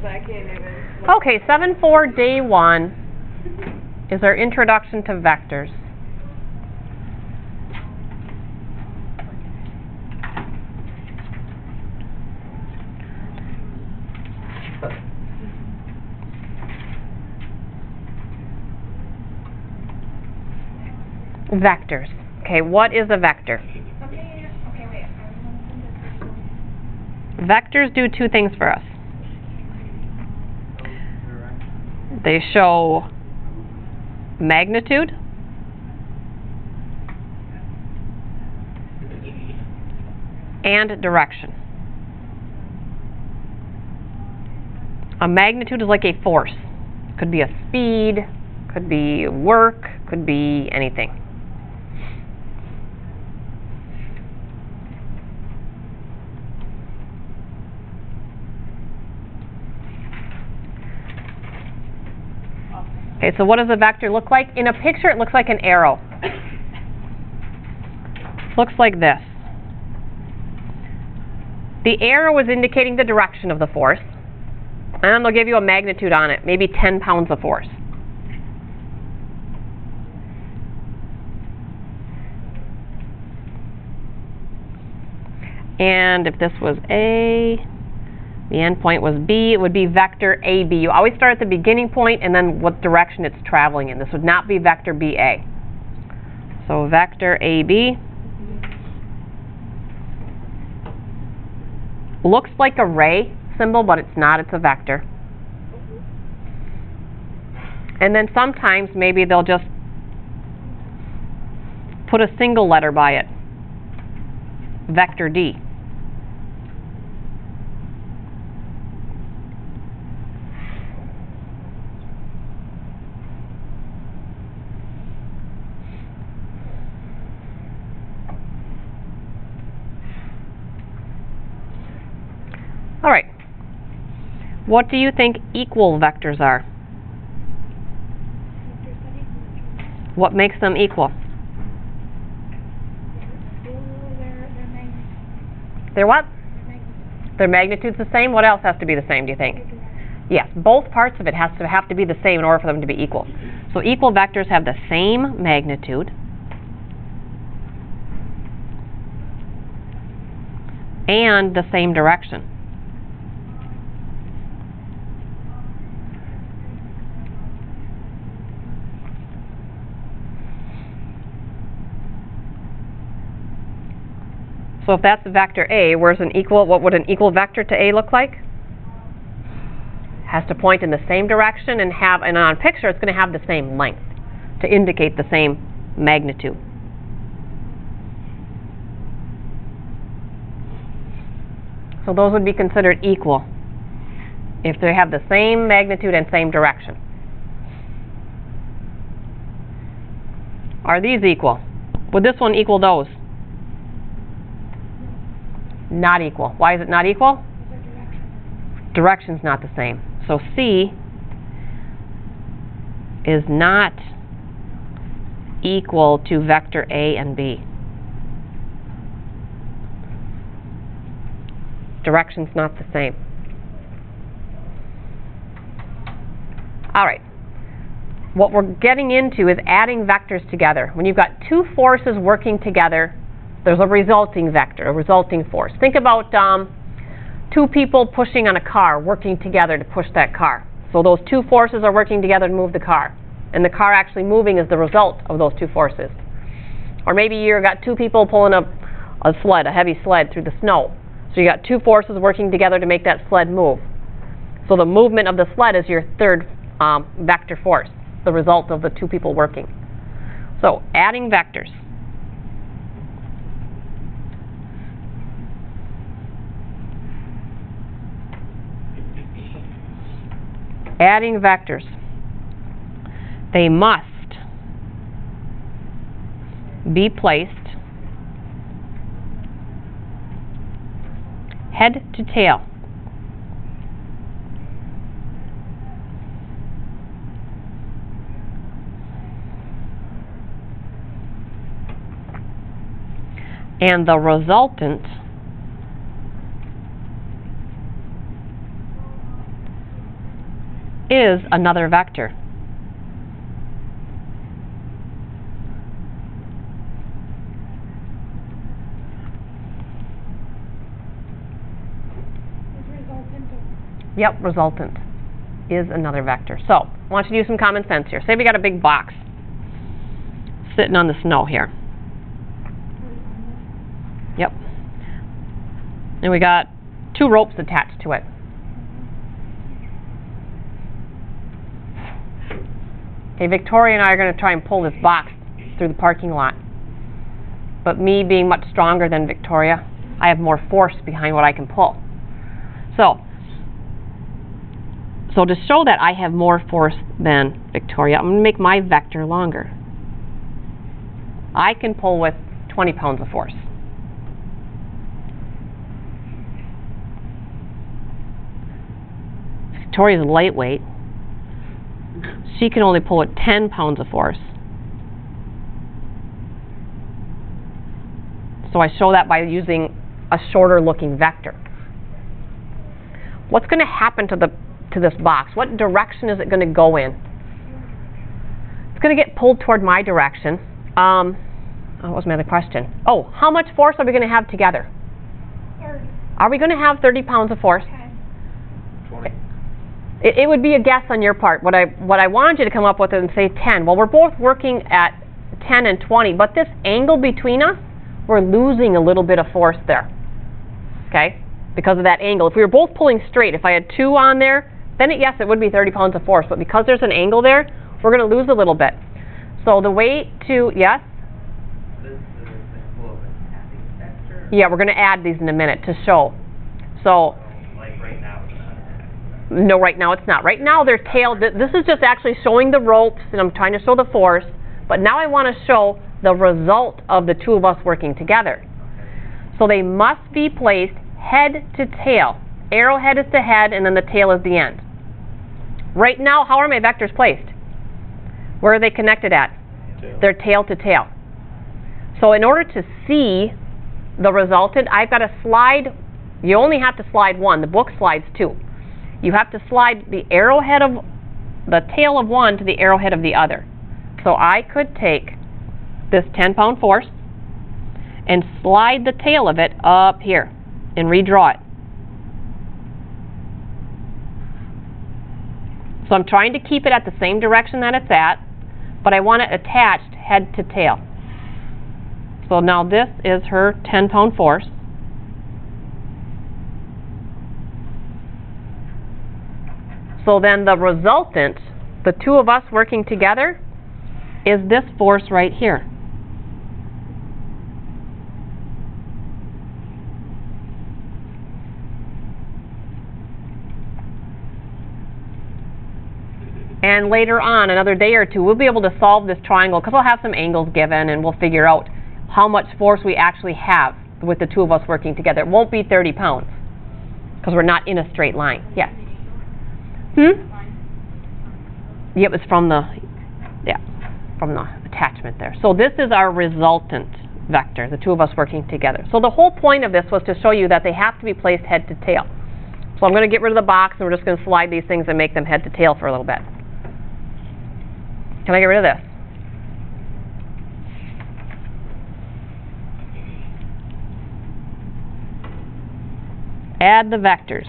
I can't even. Okay, 7-4, day 1 is our introduction to vectors. Vectors. Okay, what is a vector? Okay, wait. Vectors do two things for us. They show magnitude and direction. A magnitude is like a force. Could be a speed, could be work, could be anything. Okay, so what does a vector look like? In a picture, it looks like an arrow. Looks like this. The arrow is indicating the direction of the force, and they'll give you a magnitude on it, maybe 10 pounds of force. And if this was A, the end point was B, it would be vector AB. You always start at the beginning point and then what direction it's traveling in. This would not be vector BA. So vector AB looks like a ray symbol, but it's not. It's a vector. And then sometimes maybe they'll just put a single letter by it. Vector D. All right. What do you think equal vectors are? What makes them equal? They're what? Their magnitude's the same. What else has to be the same, do you think? Yes, both parts of it have to be the same in order for them to be equal. So equal vectors have the same magnitude and the same direction. So if that's vector A, what would an equal vector to A look like? Has to point in the same direction and on a picture it's going to have the same length to indicate the same magnitude. So those would be considered equal if they have the same magnitude and same direction. Are these equal? Would this one equal those? Not equal. Why is it not equal? Direction's not the same. So C is not equal to vector A and B. Direction's not the same. All right. What we're getting into is adding vectors together. When you've got two forces working together, there's a resulting vector, a resulting force. Think about two people pushing on a car, working together to push that car. So those two forces are working together to move the car. And the car actually moving is the result of those two forces. Or maybe you've got two people pulling a heavy sled through the snow. So you got two forces working together to make that sled move. So the movement of the sled is your third vector force, the result of the two people working. So adding vectors. Adding vectors. They must be placed head to tail. And the resultant is another vector. Yep, resultant is another vector. So, I want you to use some common sense here. Say we got a big box sitting on the snow here. Yep. And we got 2 ropes attached to it. Okay, Victoria and I are going to try and pull this box through the parking lot. But me being much stronger than Victoria, I have more force behind what I can pull. So to show that I have more force than Victoria, I'm going to make my vector longer. I can pull with 20 pounds of force. Victoria's lightweight. She can only pull with 10 pounds of force. So I show that by using a shorter looking vector. What's going to happen to this box? What direction is it going to go in? It's going to get pulled toward my direction. What was my other question? Oh, how much force are we going to have together? 30. Are we going to have 30 pounds of force? 20. It would be a guess on your part. What I wanted you to come up with and say 10. Well, we're both working at 10 and 20, but this angle between us, we're losing a little bit of force there. Okay? Because of that angle. If we were both pulling straight, if I had 2 on there, then yes, it would be 30 pounds of force. But because there's an angle there, we're going to lose a little bit. So the way to, yes? This is an example of an adding vector. Yeah, we're going to add these in a minute to show. So, Like right now, it's not an adding vector. no, right now it's not. Right now they're tailed. This is just actually showing the ropes, and I'm trying to show the force. But now I want to show the result of the 2 of us working together. So they must be placed head to tail. Arrowhead is the head, and then the tail is the end. Right now, how are my vectors placed? Where are they connected at? Tail. They're tail to tail. So in order to see the resultant, I've got to slide. You only have to slide 1. The book slides 2. You have to slide the arrowhead of the tail of one to the arrowhead of the other. So I could take this 10-pound force and slide the tail of it up here and redraw it. So I'm trying to keep it at the same direction that it's at, but I want it attached head to tail. So now this is her 10-pound force. So then the resultant, the 2 of us working together, is this force right here. And later on, another day or 2, we'll be able to solve this triangle because we'll have some angles given and we'll figure out how much force we actually have with the 2 of us working together. It won't be 30 pounds because we're not in a straight line. Yes? Yep, it's from the attachment there. So this is our resultant vector, the 2 of us working together. So the whole point of this was to show you that they have to be placed head to tail. So I'm going to get rid of the box and we're just going to slide these things and make them head to tail for a little bit. Can I get rid of this? Add the vectors.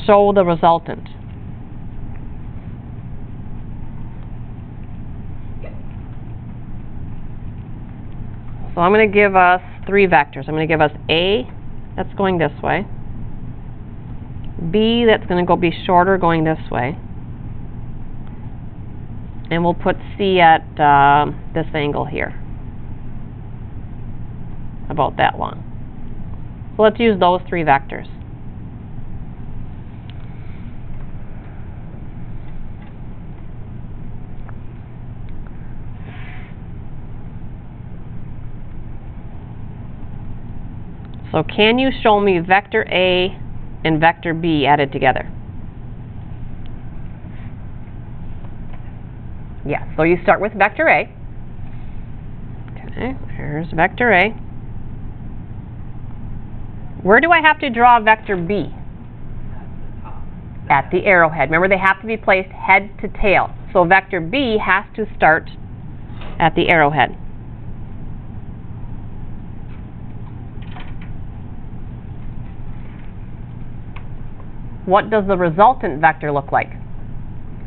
Show the resultant. So I'm going to give us 3 vectors. I'm going to give us A, that's going this way. B, that's going to go be shorter going this way. And we'll put C at this angle here. About that long. So let's use those 3 vectors. So can you show me vector A and vector B added together? Yes, so you start with vector A. Okay, here's vector A. Where do I have to draw vector B? At the top. At the arrowhead. Remember, they have to be placed head to tail. So vector B has to start at the arrowhead. What does the resultant vector look like?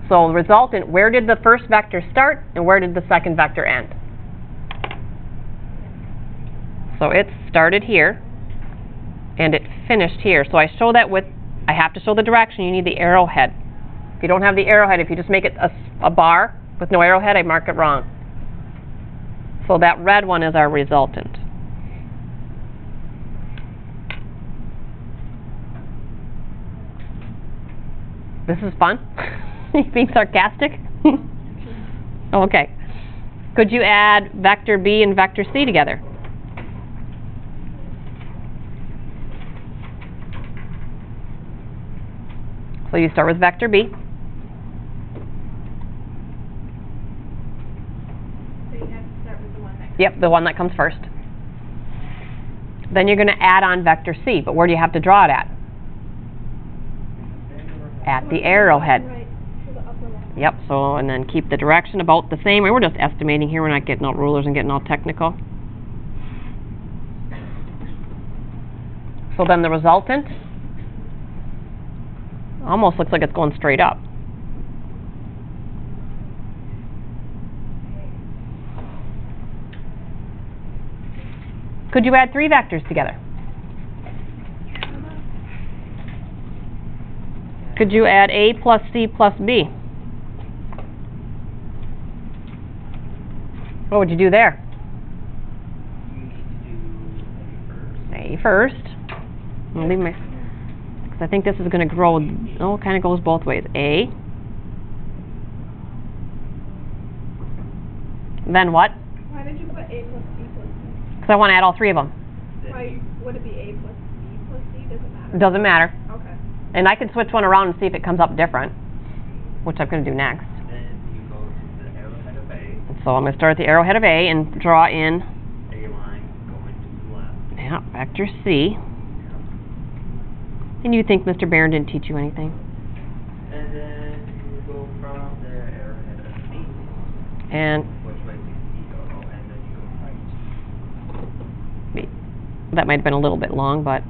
So the resultant, where did the first vector start and where did the second vector end? So it started here and it finished here. So I show that with, I have to show the direction, you need the arrowhead. If you don't have the arrowhead, if you just make it a bar with no arrowhead, I mark it wrong. So that red one is our resultant. This is fun? You being sarcastic? Okay. Could you add vector B and vector C together? So you start with vector B. So you have to start with the one that Yep, the one that comes first. Then you're going to add on vector C, but where do you have to draw it at? At the arrowhead. right to the upper left. Yep, so, and then keep the direction about the same. We're just estimating here, we're not getting out rulers and getting all technical. So then the resultant almost looks like it's going straight up. Could you add 3 vectors together? Could you add A plus C plus B? What would you do there? You need to do A A first. I'll leave my, because I think this is going to grow, oh, it kind of goes both ways. A. Then what? Why did you put A plus B plus C? Because I want to add all 3 of them. Why would it be A plus B plus C? Doesn't matter. Doesn't matter. Okay. And I can switch one around and see if it comes up different, which I'm going to do next. Then you go to the arrowhead of A, So I'm going to start at the arrowhead of A and draw in, A line going to the left. yeah, vector C. And you think Mr. Barron didn't teach you anything? And then you go from the arrowhead of C, And which way do you go, and then you go right. that might have been a little bit long, but...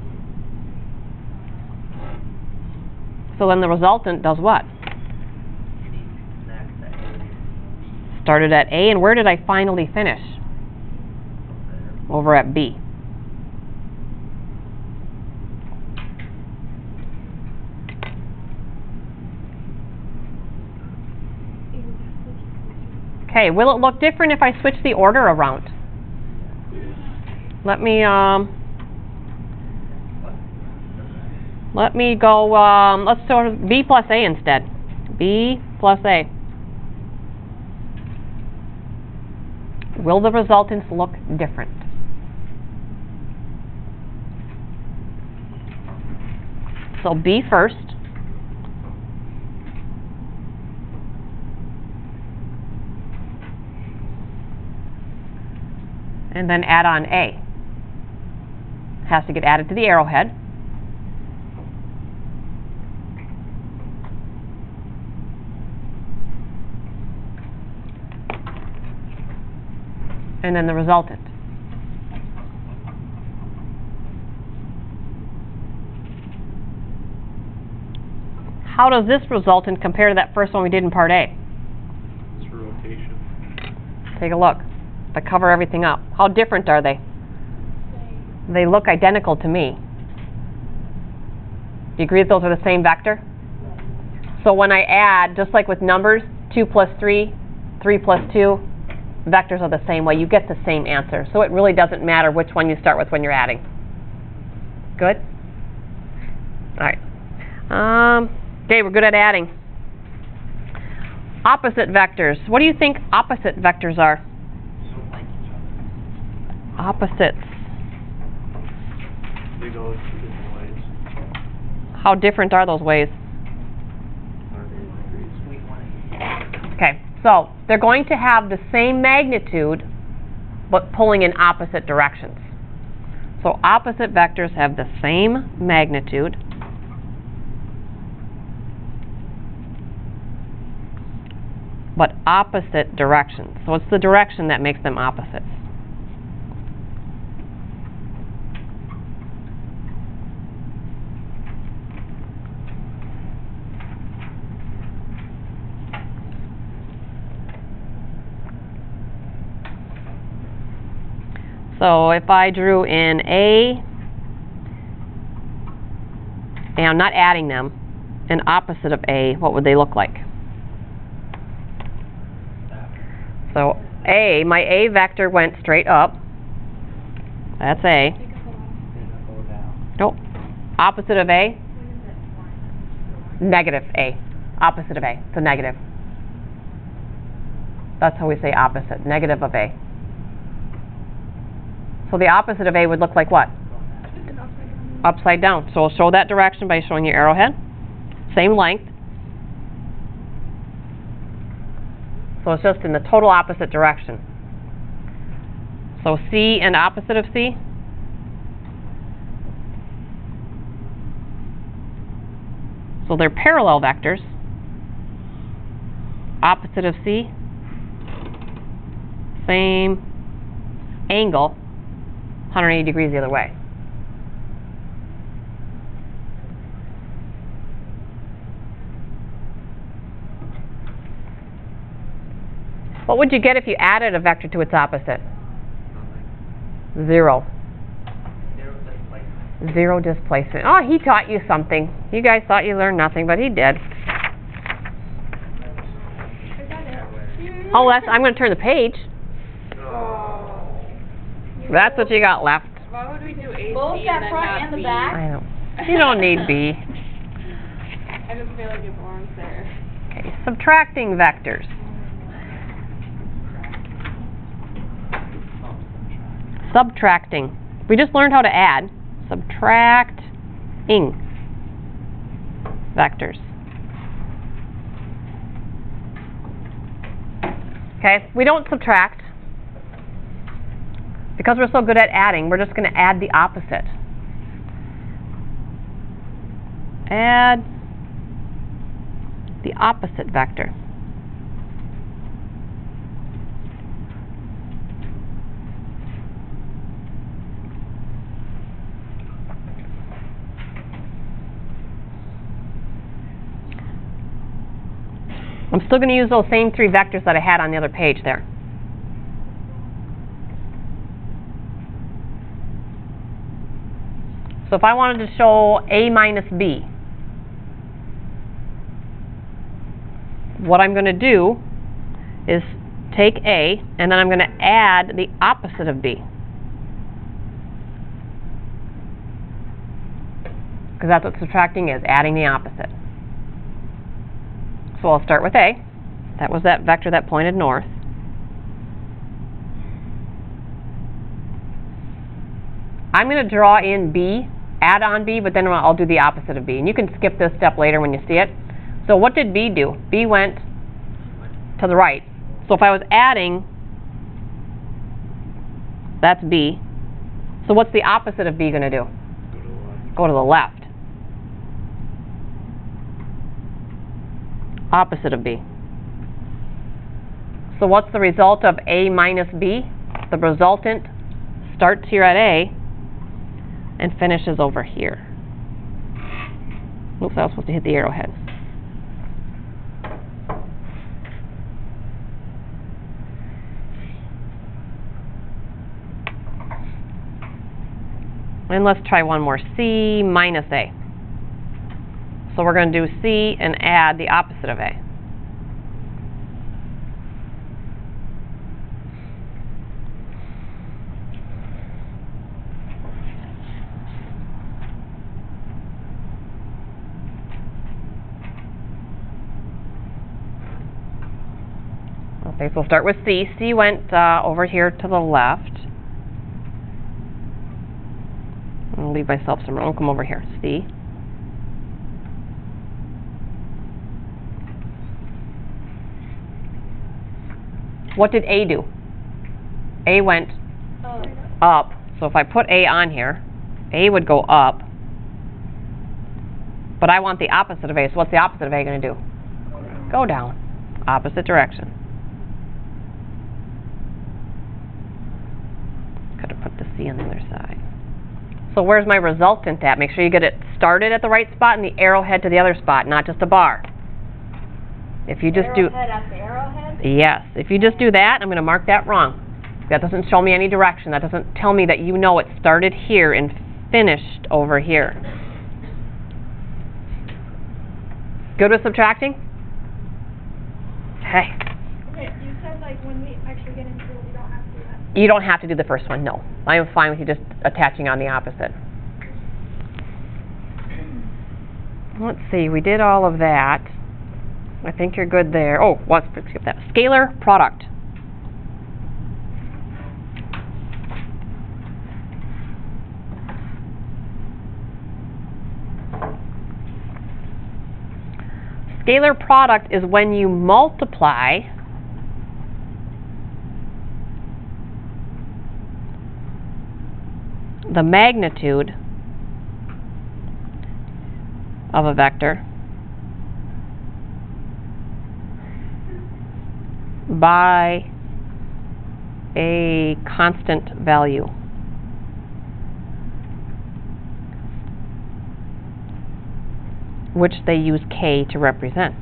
So then the resultant does what? You need to connect the A and B Started at A, and where did I finally finish? up there. Over at B. Okay, will it look different if I switch the order around? Let me go, let's sort of B plus A instead. B plus A. Will the resultants look different? So B first. And then add on A. Has to get added to the arrowhead. And then the resultant. How does this resultant compare to that first one we did in part A? It's rotation. Take a look. To cover everything up. How different are they? They look identical to me. Do you agree that those are the same vector? So when I add, just like with numbers, 2 plus 3, 3 plus 2, vectors are the same way. You get the same answer. So it really doesn't matter which one you start with when you're adding. Good? All right. Okay, we're good at adding. Opposite vectors. What do you think opposite vectors are? Don't like each other. Opposites. They go 2 different ways. How different are those ways? Sweet one. Okay, so they're going to have the same magnitude, but pulling in opposite directions. So opposite vectors have the same magnitude, but opposite directions. So it's the direction that makes them opposites. So if I drew in A, and I'm not adding them, an opposite of A, what would they look like? So A, my A vector went straight up. That's A. Go down. Nope. Opposite of A? Negative A. Opposite of A. It's a negative. That's how we say opposite. Negative of A. So the opposite of A would look like what? Just an upside down. Upside down. So we'll show that direction by showing your arrowhead. Same length. So it's just in the total opposite direction. So C and opposite of C? So they're parallel vectors. Opposite of C? Same angle, 180 degrees the other way. What would you get if you added a vector to its opposite? Nothing. 0. Zero displacement. 0 displacement. Oh, he taught you something. You guys thought you learned nothing, but he did. Is that it? Oh, I'm going to turn the page. That's what you got left. Why would we do A, Both C, that and then front not and the B? back? I know. You don't need B. I just feel like it belongs there. Okay, subtracting vectors. Subtracting. We just learned how to add. Subtracting vectors. Okay, we don't subtract. Because we're so good at adding, we're just going to add the opposite. Add the opposite vector. I'm still going to use those same 3 vectors that I had on the other page there. So if I wanted to show A minus B, what I'm going to do is take A, and then I'm going to add the opposite of B. Because that's what subtracting is, adding the opposite. So I'll start with A. That was that vector that pointed north. I'm going to draw in B, add on B, but then I'll do the opposite of B. And you can skip this step later when you see it. So what did B do? B went to the right. So if I was adding, that's B. So what's the opposite of B going to do? Go to the left. Go to the left. Opposite of B. So what's the result of A minus B? The resultant starts here at A and finishes over here. Oops, I was supposed to hit the arrowhead. And let's try one more. C minus A. So we're going to do C and add the opposite of A. Okay, so we'll start with C. C went over here to the left. I'll leave myself some room. I'll come over here. C. What did A do? A went up, So if I put A on here, A would go up, but I want the opposite of A, so what's the opposite of A going to do? Go down. Opposite direction. Could have put the C on the other side. So where's my resultant at? Make sure you get it started at the right spot and the arrowhead to the other spot, not just a bar. If you just do... Arrowhead at the arrowhead? Yes. If you just do that, I'm going to mark that wrong. That doesn't show me any direction. That doesn't tell me that you know it started here and finished over here. Good with subtracting? Okay. Okay, you said like when we actually get into it, we don't have to do that. You don't have to do the first one, no. I am fine with you just attaching on the opposite. Let's see, we did all of that. I think you're good there. Oh, let's skip that. Scalar product. Scalar product is when you multiply the magnitude of a vector by a constant value. Which they use K to represent.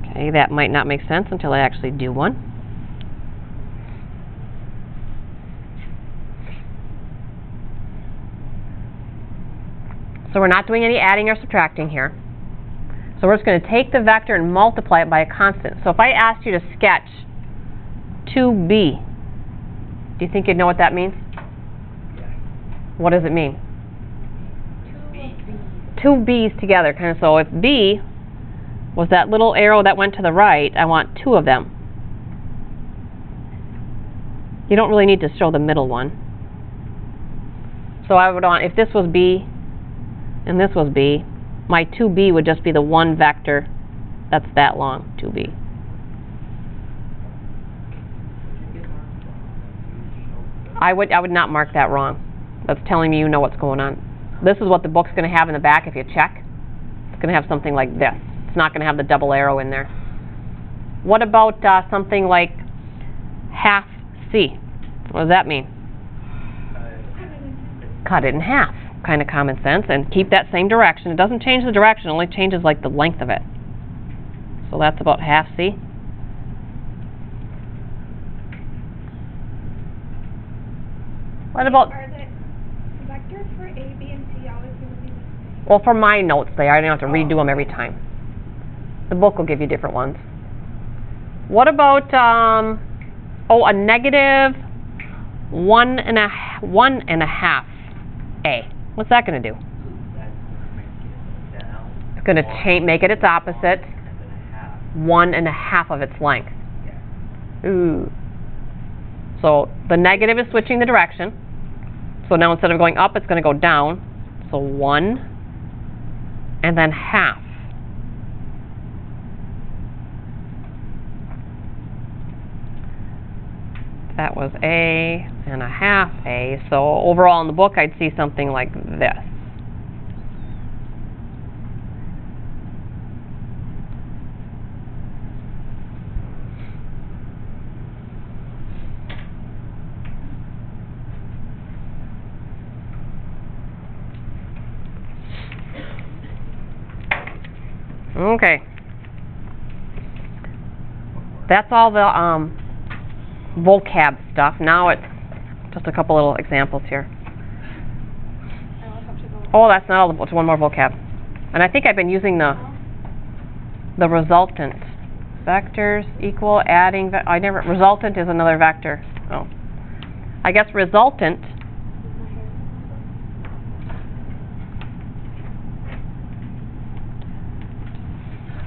Okay, that might not make sense until I actually do one. So we're not doing any adding or subtracting here. So we're just going to take the vector and multiply it by a constant. So if I asked you to sketch 2b, do you think you'd know what that means? What does it mean? Two B's together, kind of. So if B was that little arrow that went to the right, I want two of them. You don't really need to show the middle one. So I would want, if this was B and this was B, my 2B would just be the one vector that's that long, 2B. I would not mark that wrong. That's telling me you know what's going on. This is what the book's going to have in the back if you check. It's going to have something like this. It's not going to have the double arrow in there. What about something like half C? What does that mean? Cut it in half. Kind of common sense. And keep that same direction. It doesn't change the direction. It only changes like the length of it. So that's about half C. What about... Are the vectors for A, B, and C always going to be the same? Well, for my notes, they are. I don't have to redo them every time. The book will give you different ones. What about, a negative 1.5 A? What's that going to do? It's going to make it its opposite, 1.5 of its length. Ooh. So the negative is switching the direction. So now instead of going up, it's going to go down. So 1 and then half. That was A and a half A. So overall in the book, I'd see something like this. Okay. That's all the vocab stuff. Now it's just a couple little examples here. Oh, that's not all. It's one more vocab. And I think I've been using the resultant. Vectors equal adding. Resultant is another vector. Oh, I guess resultant.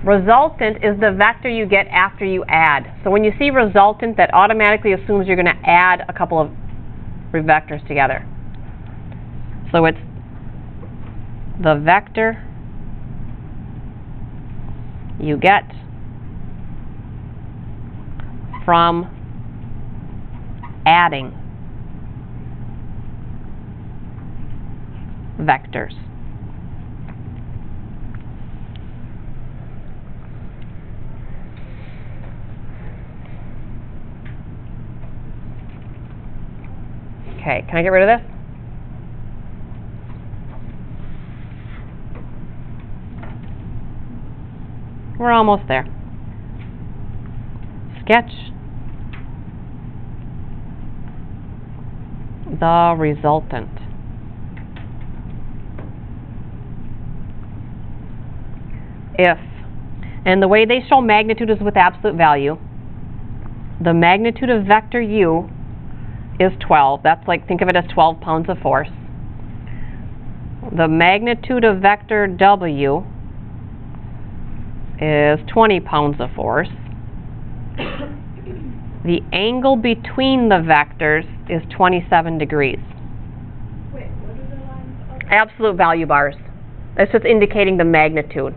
Resultant is the vector you get after you add. So when you see resultant, that automatically assumes you're going to add a couple of vectors together. So it's the vector you get from adding vectors. Okay, can I get rid of this? We're almost there. Sketch the resultant. If, and the way they show magnitude is with absolute value, the magnitude of vector u is 12. That's like, think of it as 12 pounds of force. The magnitude of vector w is 20 pounds of force. The angle between the vectors is 27 degrees. Wait, what are the lines of? Absolute value bars. It's just indicating the magnitude.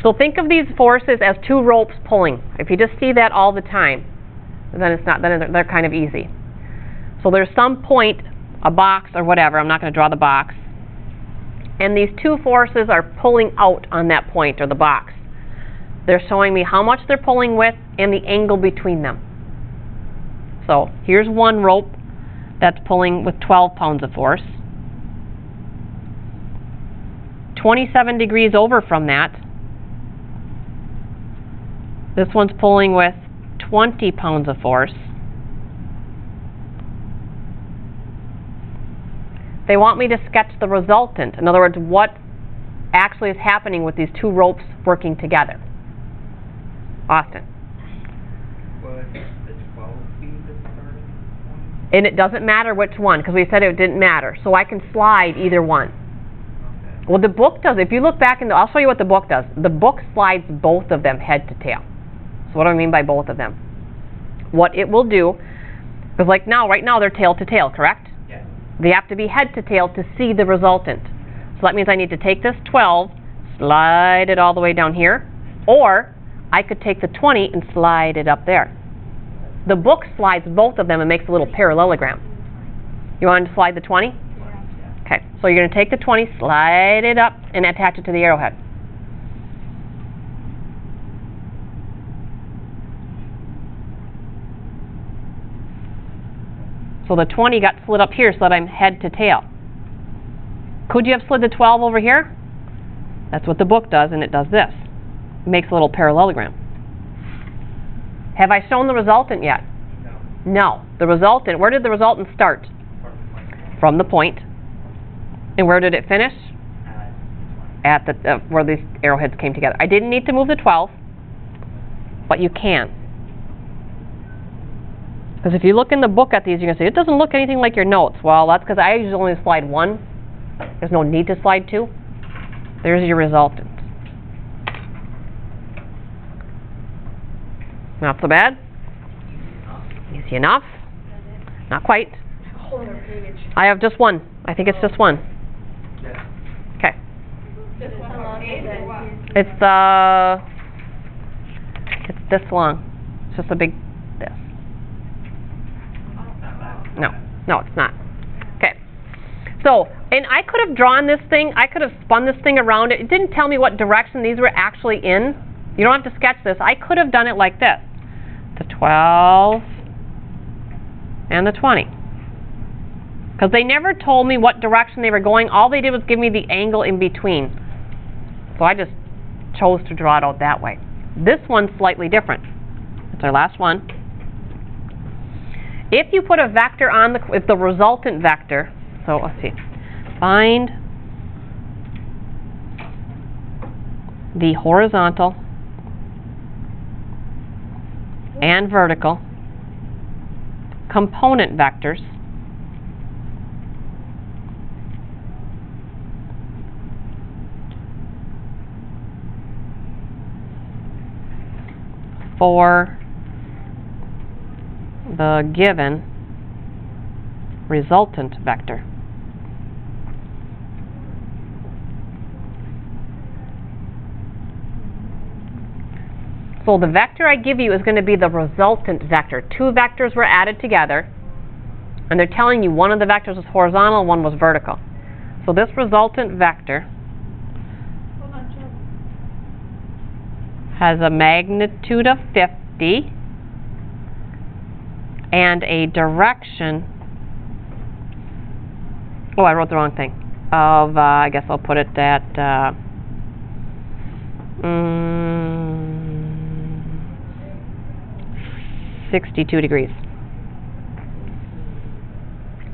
So think of these forces as two ropes pulling. If you just see that all the time, then it's not, then they're kind of easy. So there's some point, a box or whatever, I'm not going to draw the box, and these two forces are pulling out on that point or the box. They're showing me how much they're pulling with and the angle between them. So here's one rope that's pulling with 12 pounds of force. 27 degrees over from that, this one's pulling with 20 pounds of force. They want me to sketch the resultant. In other words, what actually is happening with these two ropes working together. Austin. Was the 12 be the starting point? And it doesn't matter which one, because we said it didn't matter. So I can slide either one. Okay. Well, the book does. If you look back, I'll show you what the book does. The book slides both of them head to tail. So what do I mean by both of them? What it will do is, like now, right now they're tail to tail, correct? Yeah. They have to be head to tail to see the resultant. So that means I need to take this 12, slide it all the way down here, or I could take the 20 and slide it up there. The book slides both of them and makes a little parallelogram. You want to slide the 20? Okay, so you're going to take the 20, slide it up, and attach it to the arrowhead. So the 20 got slid up here so that I'm head to tail. Could you have slid the 12 over here? That's what the book does, and it does this. It makes a little parallelogram. Have I shown the resultant yet? No. No. The resultant, where did the resultant start? From the point. And where did it finish? At the where these arrowheads came together. I didn't need to move the 12, but you can. Because if you look in the book at these, you're going to say, it doesn't look anything like your notes. Well, that's because I usually only slide one. There's no need to slide two. There's your resultant. Not so bad. Easy enough. Not quite. I have just one. I think it's just one. Yeah. Okay. This one on eight or what? It's this long. It's just a big this. No, it's not. Okay. So, and I could have drawn this thing, I could have spun this thing around. It didn't tell me what direction these were actually in. You don't have to sketch this. I could have done it like this. The 12 and the 20. Because they never told me what direction they were going. All they did was give me the angle in between. So I just chose to draw it out that way. This one's slightly different. It's our last one. If you put a vector on if the resultant vector, so let's see, find the horizontal and vertical component vectors for the given resultant vector. So the vector I give you is going to be the resultant vector. Two vectors were added together, And they're telling you one of the vectors was horizontal and one was vertical. So this resultant vector Hold on, Joe. has a magnitude of 50 and a direction, oh, I wrote the wrong thing, of, I guess I'll put it at, 62 degrees.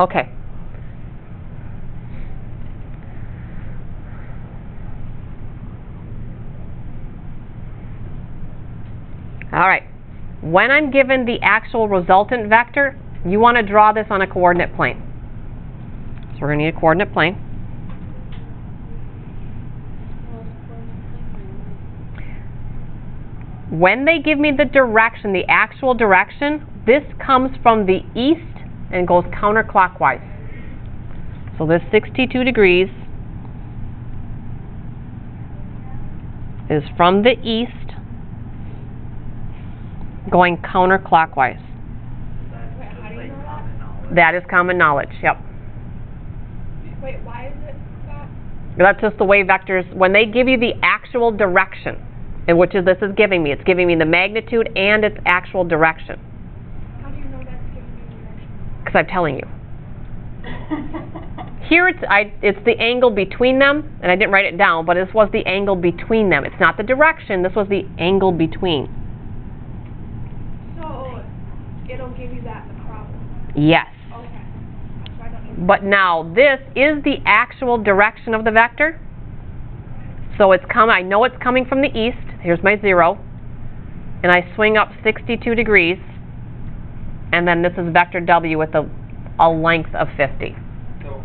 Okay. All right. When I'm given the actual resultant vector, you want to draw this on a coordinate plane. So we're going to need a coordinate plane. When they give me the direction, the actual direction, this comes from the east and goes counterclockwise. So this 62 degrees is from the east going counterclockwise. That's Wait, how just do you like know that? common knowledge. That is common knowledge, yep. Wait, why is it that? That's just the way vectors, when they give you the actual direction, and which is this is giving me, it's giving me the magnitude and its actual direction, How do you know that's giving me direction? because I'm telling you. Here it's the angle between them, and I didn't write it down, but this was the angle between them. It's not the direction, this was the angle between. So, it'll give you that in the problem. Yes. Okay. So I don't need. But now this is the actual direction of the vector. So it's I know it's coming from the east. Here's my 0. And I swing up 62 degrees. And then this is vector W with a length of 50. So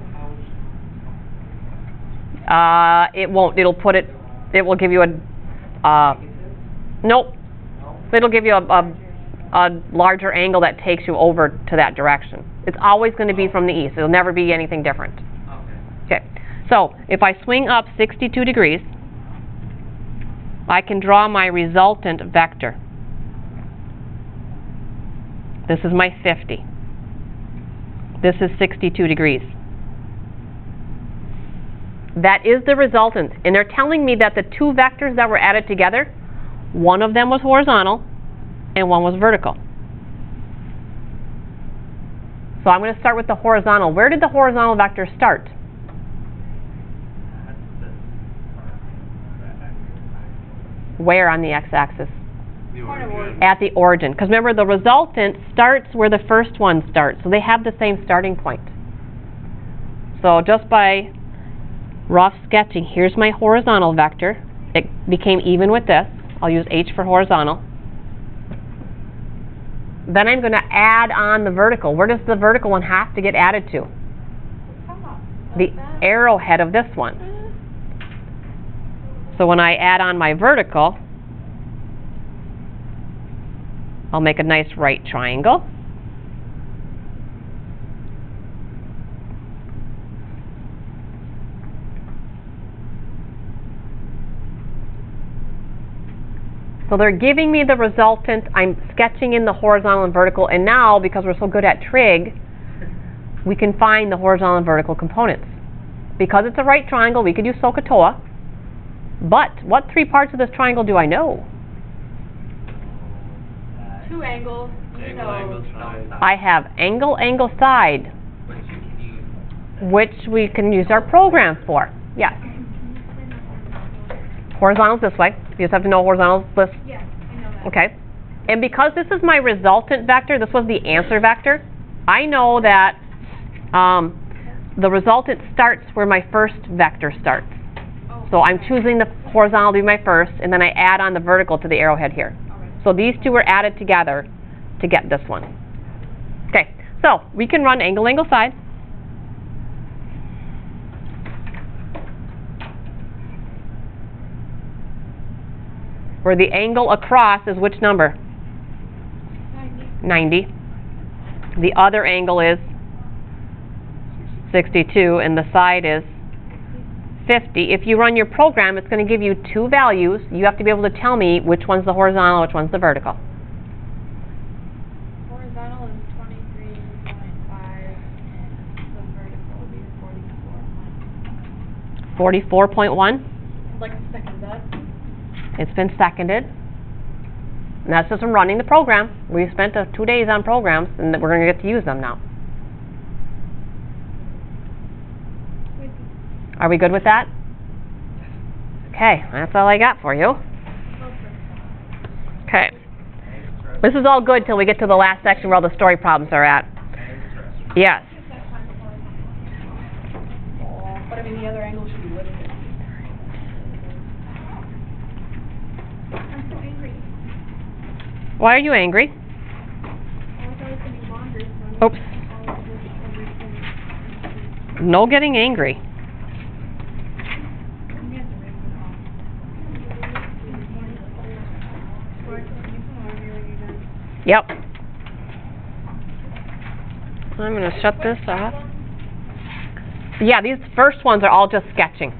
how It won't. It will give you a, nope. no? It'll give you a larger angle that takes you over to that direction. It's always going to be from the east. It'll never be anything different. Okay. Okay. So if I swing up 62 degrees, I can draw my resultant vector. This is my 50. This is 62 degrees. That is the resultant. And they're telling me that the two vectors that were added together, one of them was horizontal and one was vertical. So I'm going to start with the horizontal. Where did the horizontal vector start? That's this part. Where on the x-axis? The Point of origin. At the origin. Because remember, the resultant starts where the first one starts. So they have the same starting point. So just by rough sketching, here's my horizontal vector. It became even with this. I'll use H for horizontal. Then I'm going to add on the vertical. Where does the vertical one have to get added to? The arrowhead of this one. So when I add on my vertical, I'll make a nice right triangle. So they're giving me the resultant. I'm sketching in the horizontal and vertical, and now, because we're so good at trig, we can find the horizontal and vertical components. Because it's a right triangle, we could use SOHCAHTOA. But what three parts of this triangle do I know? Two angles. Angle, side. I have angle, angle, side, Which you can use. which we can use our program for. Yes. Horizontal's this way. You just have to know horizontal's this. Yes, I know that. Okay. And because this is my resultant vector, this was the answer vector, I know that the resultant starts where my first vector starts. Oh, So I'm choosing the horizontal to be my first, and then I add on the vertical to the arrowhead here. alright. So these two were added together to get this one. Okay, so we can run angle, angle, side. Where the angle across is which number? 90. 90. The other angle is 62, and the side is 50. If you run your program, it's going to give you two values. You have to be able to tell me which one's the horizontal, which one's the vertical. Horizontal horizontal is 23.5, and the vertical would be 44. 44.1? Like a second that. It's been seconded. And that's just from running the program. We spent 2 days on programs, and we're going to get to use them now. Are we good with that? Okay, that's all I got for you. Okay. This is all good till we get to the last section where all the story problems are at. Yes. But I mean, the other angle should be lifted. I'm so angry. Why are you angry? I thought it was gonna be longer, so I Oops. all of this everything. No getting angry. You have to rip it off. Or you can argue when you're done. Yep. I'm going to shut this off. Yeah, these first ones are all just sketching.